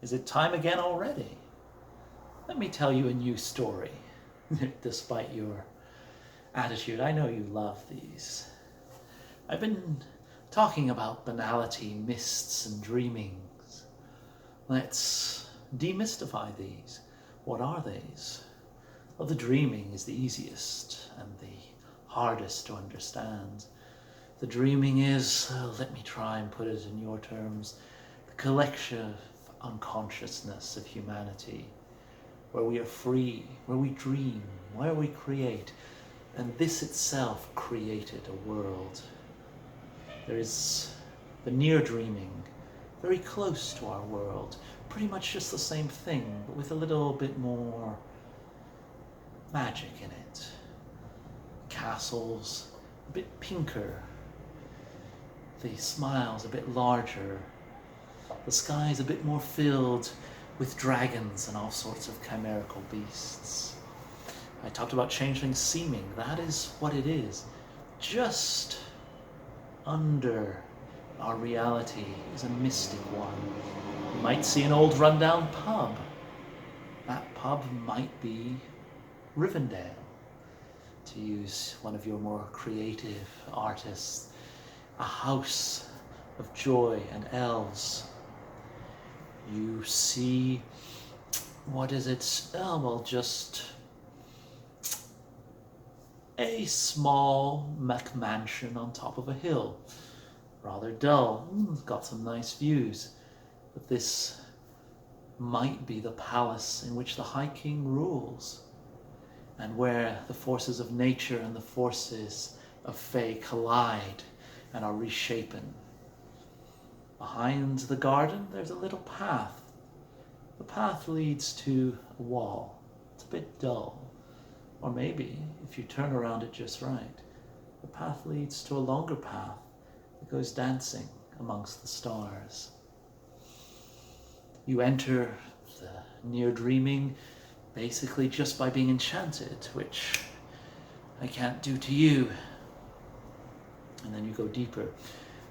Is it time again already? Let me tell you a new story. Despite your attitude, I know you love these. I've been talking about banality, mists, and dreamings. Let's demystify these. What are these? Well, the dreaming is the easiest and the hardest to understand. The dreaming is, let me try and put it in your terms, the collective unconsciousness of humanity, where we are free, where we dream, where we create, and this itself created a world. There is the near dreaming, very close to our world, pretty much just the same thing, but with a little bit more magic in it. Castles, a bit pinker, the smiles a bit larger, the skies a bit more filled with dragons and all sorts of chimerical beasts. I talked about changeling seeming. That is what it is. Just under our reality is a mystic one. You might see an old rundown pub. That pub might be Rivendell, to use one of your more creative artists. A house of joy and elves. You see, what is it? Oh, well, just a small McMansion on top of a hill. Rather dull. Got some nice views. But this might be the palace in which the High King rules, and where the forces of nature and the forces of Fae collide and are reshapen. Behind the garden, there's a little path. The path leads to a wall. It's a bit dull. Or maybe, if you turn around it just right, the path leads to a longer path that goes dancing amongst the stars. You enter the near dreaming basically just by being enchanted, which I can't do to you. And then you go deeper.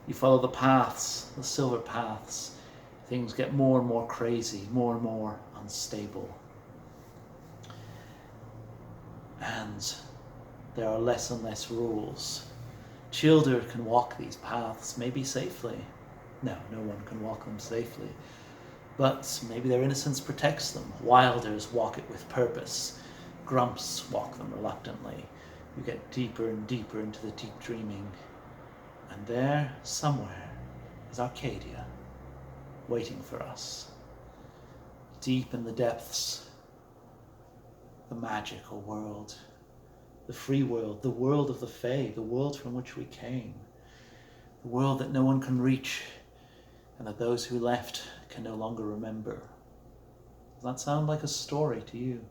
You follow the paths, the silver paths. Things get more and more crazy, more and more unstable. And there are less and less rules. Children can walk these paths, maybe safely. No one can walk them safely. But maybe their innocence protects them. Wilders walk it with purpose. Grumps walk them reluctantly. You get deeper and deeper into the deep dreaming. And there, somewhere, is Arcadia, waiting for us. Deep in the depths, the magical world, the free world, the world of the Fae, the world from which we came, the world that no one can reach, and that those who left can no longer remember. Does that sound like a story to you?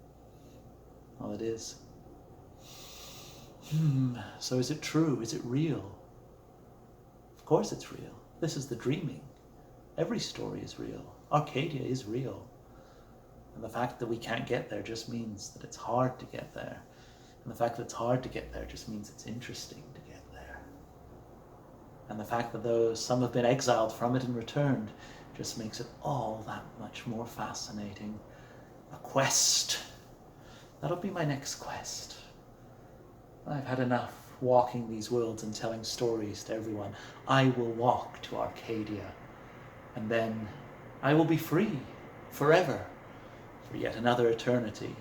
Well, it is. So is it true? Is it real? Of course it's real. This is the dreaming. Every story is real. Arcadia is real. And the fact that we can't get there just means that it's hard to get there. And the fact that it's hard to get there just means it's interesting to get there. And the fact that though some have been exiled from it and returned just makes it all that much more fascinating. A quest. That'll be my next quest. I've had enough walking these worlds and telling stories to everyone. I will walk to Arcadia, and then I will be free forever for yet another eternity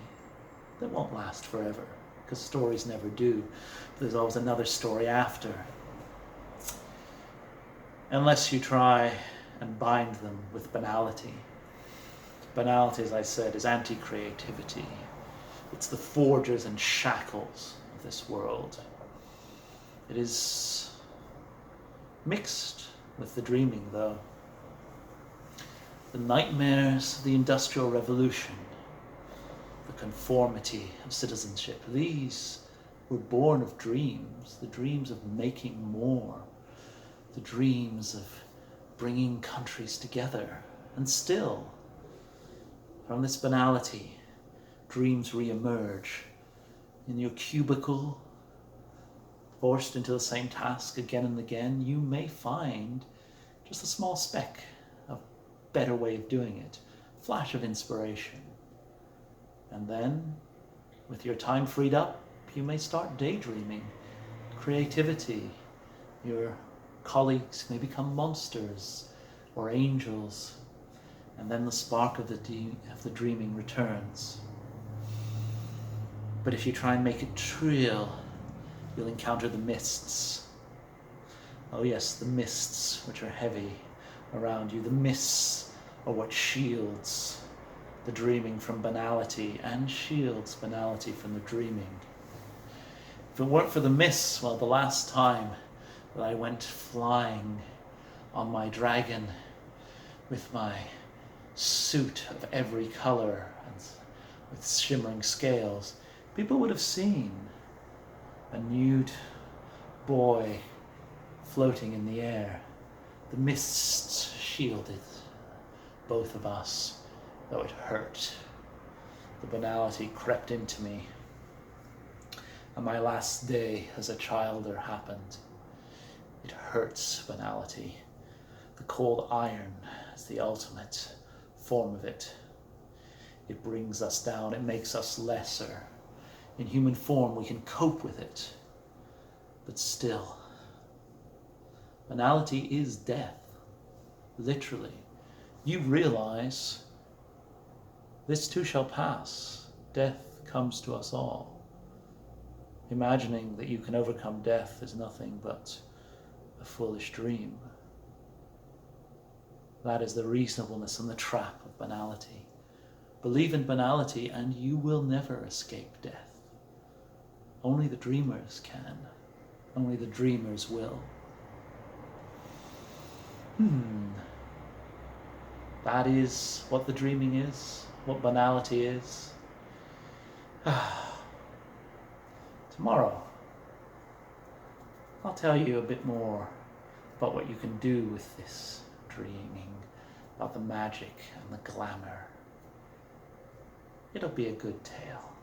that won't last forever, because stories never do. But there's always another story after. Unless you try and bind them with banality. Banality, as I said, is anti-creativity. It's the forges and shackles of this world. It is mixed with the dreaming, though. The nightmares of the Industrial Revolution, the conformity of citizenship, these were born of dreams, the dreams of making more, the dreams of bringing countries together. And still, from this banality, dreams re-emerge. In your cubicle, forced into the same task again and again, you may find just a small speck of better way of doing it. flash of inspiration. And then, with your time freed up, you may start daydreaming. Creativity. Your colleagues may become monsters or angels, and then the spark of the dreaming returns. But if you try and make it real, you'll encounter the mists. Oh yes, the mists which are heavy around you. The mists are what shields the dreaming from banality and shields banality from the dreaming. If it weren't for the mists, well, the last time that I went flying on my dragon with my suit of every color and with shimmering scales, people would have seen a nude boy floating in the air. The mists shielded both of us, though it hurt. The banality crept into me, and my last day as a childer happened. It hurts, banality. The cold iron is the ultimate form of it. It brings us down, it makes us lesser. In human form we can cope with it, but still, banality is death, literally. You realize this too shall pass. Death comes to us all. Imagining that you can overcome death is nothing but a foolish dream. That is the reasonableness and the trap of banality. Believe in banality and you will never escape death. Only the dreamers can. Only the dreamers will. That is what the dreaming is, what banality is. Tomorrow, I'll tell you a bit more about what you can do with this dreaming, about the magic and the glamour. It'll be a good tale.